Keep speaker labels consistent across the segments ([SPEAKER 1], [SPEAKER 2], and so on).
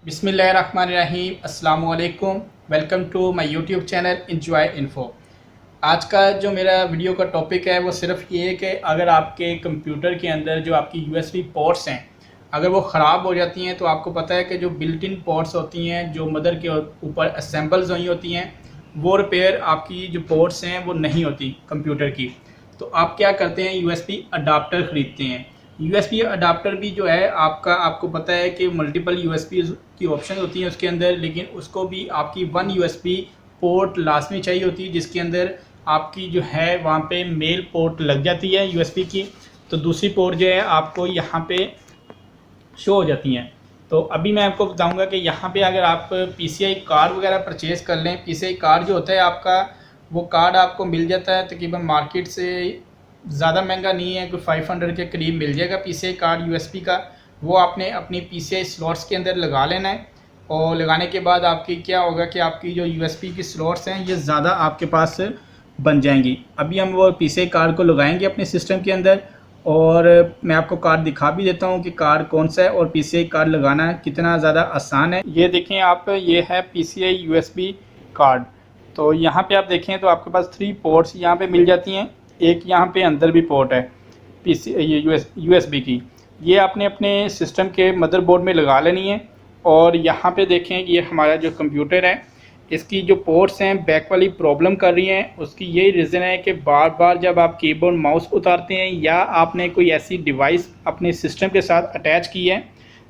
[SPEAKER 1] बिस्मिल्लाहिर्रहमानिर्रहीम अस्सलाम वालेकुम। Welcome to my YouTube channel Enjoy Info. आज का जो मेरा वीडियो का टॉपिक है वो सिर्फ ये है कि अगर आपके कंप्यूटर के अंदर जो आपकी यूएसबी पोर्ट्स हैं अगर वो ख़राब हो जाती हैं तो आपको पता है कि जो बिल्ट इन पोर्ट्स होती हैं जो मदर के ऊपर असेंबल्स हुई होती हैं वो रिपेयर आपकी जो पोर्ट्स हैं वो नहीं होती कंप्यूटर की। तो आप क्या करते हैं, यूएसबी अडाप्टर ख़रीदते हैं। यूएसबी अडाप्टर भी जो है आपको पता है कि मल्टीपल यूएसबी की ऑप्शन होती हैं उसके अंदर, लेकिन उसको भी आपकी वन यूएसबी पोर्ट लाजमी चाहिए होती है जिसके अंदर आपकी जो है वहाँ पे मेल पोर्ट लग जाती है यूएसबी की, तो दूसरी पोर्ट जो है आपको यहाँ पे शो हो जाती हैं। तो अभी मैं आपको बताऊंगा कि यहाँ पे अगर आप पीसीआई कार्ड वगैरह परचेज़ कर लें, पीसीआई कार्ड जो होता है आपका वो कार्ड आपको मिल जाता है तकरीबन मार्केट से ज़्यादा महंगा नहीं है, कोई 500 के करीब मिल जाएगा पीसीआई कार्ड यूएसबी का। वो आपने अपनी पीसीआई स्लॉट्स के अंदर लगा लेना है और लगाने के बाद आपकी क्या होगा कि आपकी जो यूएसबी की स्लॉट्स हैं ये ज़्यादा आपके पास बन जाएंगी। अभी हम वो पीसीआई कार्ड को लगाएंगे अपने सिस्टम के अंदर और मैं आपको कार्ड दिखा भी देता हूँ कि कार्ड कौन सा है और पीसीआई कार्ड लगाना कितना ज़्यादा आसान है। ये देखें आप, ये है पीसीआई यूएसबी कार्ड। तो यहाँ पे आप देखें तो आपके पास 3 पोर्ट्स यहाँ पे मिल जाती हैं, एक यहाँ पे अंदर भी पोर्ट है यूएसबी की। ये आपने अपने सिस्टम के मदरबोर्ड में लगा लेनी है। और यहाँ पे देखें ये हमारा जो कंप्यूटर है इसकी जो पोर्ट्स हैं बैक वाली प्रॉब्लम कर रही हैं। उसकी यही रीज़न है कि बार बार जब आप कीबोर्ड माउस उतारते हैं या आपने कोई ऐसी डिवाइस अपने सिस्टम के साथ अटैच की है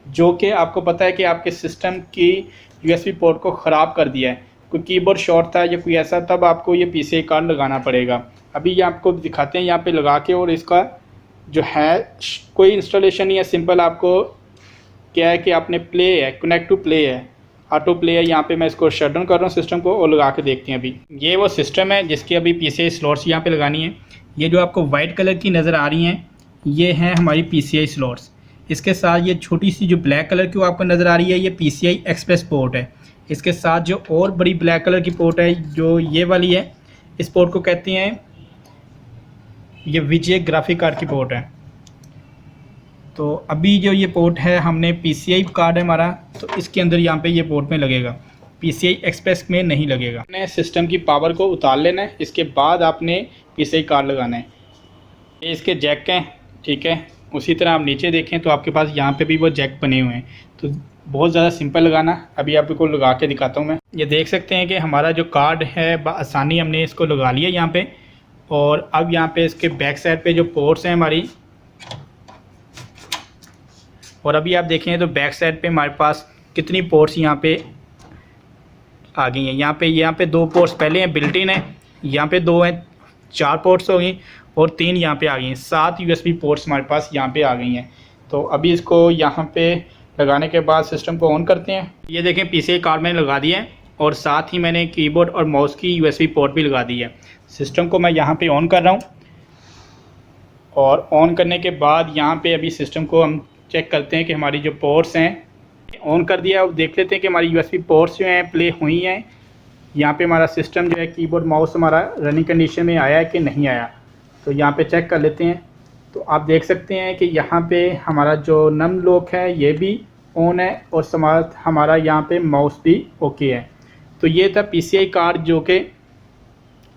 [SPEAKER 1] जो कि आपको पता है कि आपके सिस्टम की यूएसबी पोर्ट को ख़राब कर दिया है, कोई कीबोर्ड शॉर्ट था या कोई ऐसा, तब आपको ये पीसीआई कार्ड लगाना पड़ेगा। अभी ये आपको दिखाते हैं यहाँ पे लगा के, और इसका जो है कोई इंस्टॉलेशन नहीं है, सिंपल आपको क्या है कि आपने प्ले है, कनेक्ट टू प्ले है, ऑटो प्ले है। यहाँ पे मैं इसको शट डाउन कर रहा हूँ सिस्टम को और लगा के देखते हैं। अभी ये वो सिस्टम है जिसकी अभी पीसीआई स्लॉट्स यहाँ पे लगानी है। ये जो आपको वाइट कलर की नज़र आ रही हैं ये हैं हमारी पीसीआई स्लॉट्स। इसके साथ ये छोटी सी जो ब्लैक कलर की वो आपको नज़र आ रही है ये पीसीआई एक्सप्रेस पोर्ट है। इसके साथ जो और बड़ी ब्लैक कलर की पोर्ट है जो ये वाली है, इस पोर्ट को कहते हैं ये विजय ग्राफिक कार्ड की पोर्ट है। तो अभी जो ये पोर्ट है हमने पीसीआई कार्ड है हमारा, तो इसके अंदर यहाँ पे ये पोर्ट में लगेगा, पीसीआई एक्सप्रेस में नहीं लगेगा। आपने सिस्टम की पावर को उतार लेना है, इसके बाद आपने पीसीआई कार्ड लगाना है। ये इसके जैक हैं, ठीक है। उसी तरह आप नीचे देखें तो आपके पास यहाँ पे भी वो जैक बने हुए हैं। तो बहुत ज़्यादा सिंपल लगाना। अभी आपको लगा के दिखाता हूँ मैं। ये देख सकते हैं कि हमारा जो कार्ड है आसानी हमने इसको लगा लिया यहाँ पे। और अब यहाँ पे इसके बैक साइड पे जो पोर्ट्स हैं हमारी, और अभी आप देखें तो बैक साइड पे हमारे पास कितनी पोर्ट्स यहाँ पे आ गई हैं। यहाँ पे 2 पोर्ट्स पहले हैं, बिल्ट इन है, यहाँ पे 2 हैं, 4 पोर्ट्स हो गई और 3 यहाँ पे आ गई हैं, 7 यूएसबी पोर्ट्स हमारे पास यहाँ पे आ गई हैं। तो अभी इसको यहाँ पे लगाने के बाद सिस्टम को ऑन करते हैं। ये देखें पीसीआई कार्ड मैंने लगा दिया है और साथ ही मैंने कीबोर्ड और माउस की यूएसबी पोर्ट भी लगा दी है। सिस्टम को मैं यहाँ पे ऑन कर रहा हूँ और ऑन करने के बाद यहाँ पे अभी सिस्टम को हम चेक करते हैं कि हमारी जो पोर्ट्स हैं ऑन कर दिया। अब देख लेते हैं कि हमारी यूएसबी पोर्ट्स जो हैं प्ले हुई हैं। यहाँ पे हमारा सिस्टम जो है कीबोर्ड माउस हमारा रनिंग कंडीशन में आया है कि नहीं आया, तो यहाँ पे चेक कर लेते हैं। तो आप देख सकते हैं कि यहाँ पे हमारा जो नम लॉक है ये भी ऑन है और हमारा यहाँ पे माउस भी ओके है। तो ये था पीसीआई कार्ड जो कि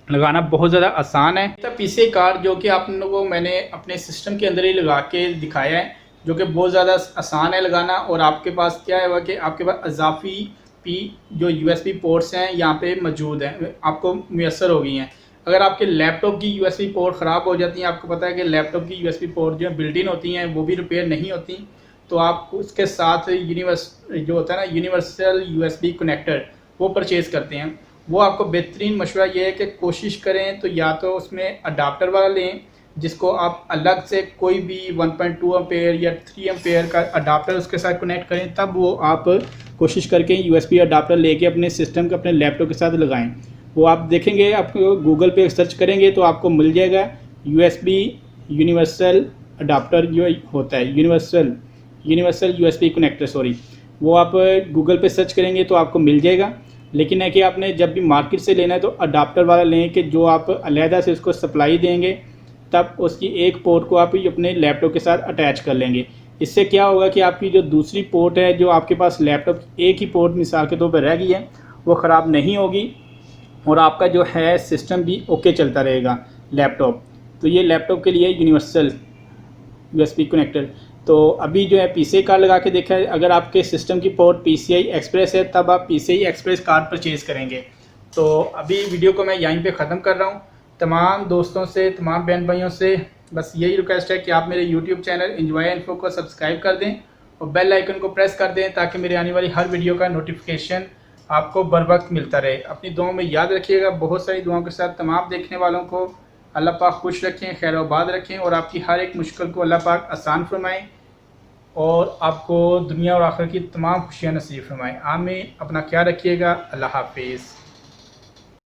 [SPEAKER 1] लगाना बहुत ज़्यादा आसान है। तो पीसीआई कार्ड जो कि आप लोगों को मैंने अपने सिस्टम के अंदर ही लगा के दिखाया है, जो कि बहुत ज़्यादा आसान है लगाना। और आपके पास क्या है कि आपके पास इजाफी जो यूएसबी पोर्ट्स हैं यहाँ पे मौजूद हैं, आपको मुयसर हो गई हैं। अगर आपके लैपटॉप की यूएसबी पोर्ट ख़राब हो जाती हैं, आपको पता है कि लैपटॉप की यूएसबी पोर्ट जो बिल्ट इन होती हैं वो भी रिपेयर नहीं होती, तो आप उसके साथ जो होता है ना यूनिवर्सल यूएसबी कनेक्टर वो परचेज़ करते हैं। वो आपको बेहतरीन मशवरा ये है कि कोशिश करें तो या तो उसमें अडाप्टर वाला लें जिसको आप अलग से कोई भी 1.2 एम्पेयर या 3 एम्पेयर का अडाप्टर उसके साथ कनेक्ट करें, तब वो आप कोशिश करके यूएसबी अडाप्टर लेके अपने सिस्टम के अपने लैपटॉप के साथ लगाएं। वो आप देखेंगे, आपको गूगल पे सर्च करेंगे तो आपको मिल जाएगा यूएसबी यूनिवर्सल अडाप्टर जो होता है, यूनिवर्सल यूएसबी कनेक्टर, सॉरी, वो आप गूगल पे सर्च करेंगे तो आपको मिल जाएगा। लेकिन है कि आपने जब भी मार्केट से लेना है तो अडाप्टर वाला लें कि जो आप अलहदा से उसको सप्लाई देंगे, तब उसकी एक पोर्ट को आप अपने लैपटॉप के साथ अटैच कर लेंगे। इससे क्या होगा कि आपकी जो दूसरी पोर्ट है, जो आपके पास लैपटॉप एक ही पोर्ट मिसाल के तौर पर रह गई है, वो ख़राब नहीं होगी और आपका जो है सिस्टम भी ओके चलता रहेगा लैपटॉप। तो ये लैपटॉप के लिए यूनिवर्सल USB कनेक्टर। तो अभी जो है PCI कार्ड लगा के देखा है, अगर आपके सिस्टम की पोर्ट PCI एक्सप्रेस है तब आप PCI एक्सप्रेस कार्ड परचेज़ करेंगे। तो अभी वीडियो को मैं यहीं पे ख़त्म कर रहा हूँ। तमाम दोस्तों से, तमाम बहन भाइयों से बस यही रिक्वेस्ट है कि आप मेरे YouTube चैनल इंजॉय इन्फो को सब्सक्राइब कर दें और बेल आइकन को प्रेस कर दें ताकि मेरे आने वाली हर वीडियो का नोटिफिकेशन आपको बर वक्त मिलता रहे। अपनी दुआओं में याद रखिएगा। बहुत सारी दुआओं के साथ तमाम देखने वालों को अल्लाह पाक खुश रखें, खैर आबाद रखें और आपकी हर एक मुश्किल को अल्लाह पाक आसान फरमाएँ और आपको दुनिया और आखिरत की तमाम खुशियाँ नसीब फरमाएँ। आमीन। अपना ख्याल रखिएगा। अल्लाह हाफिज़।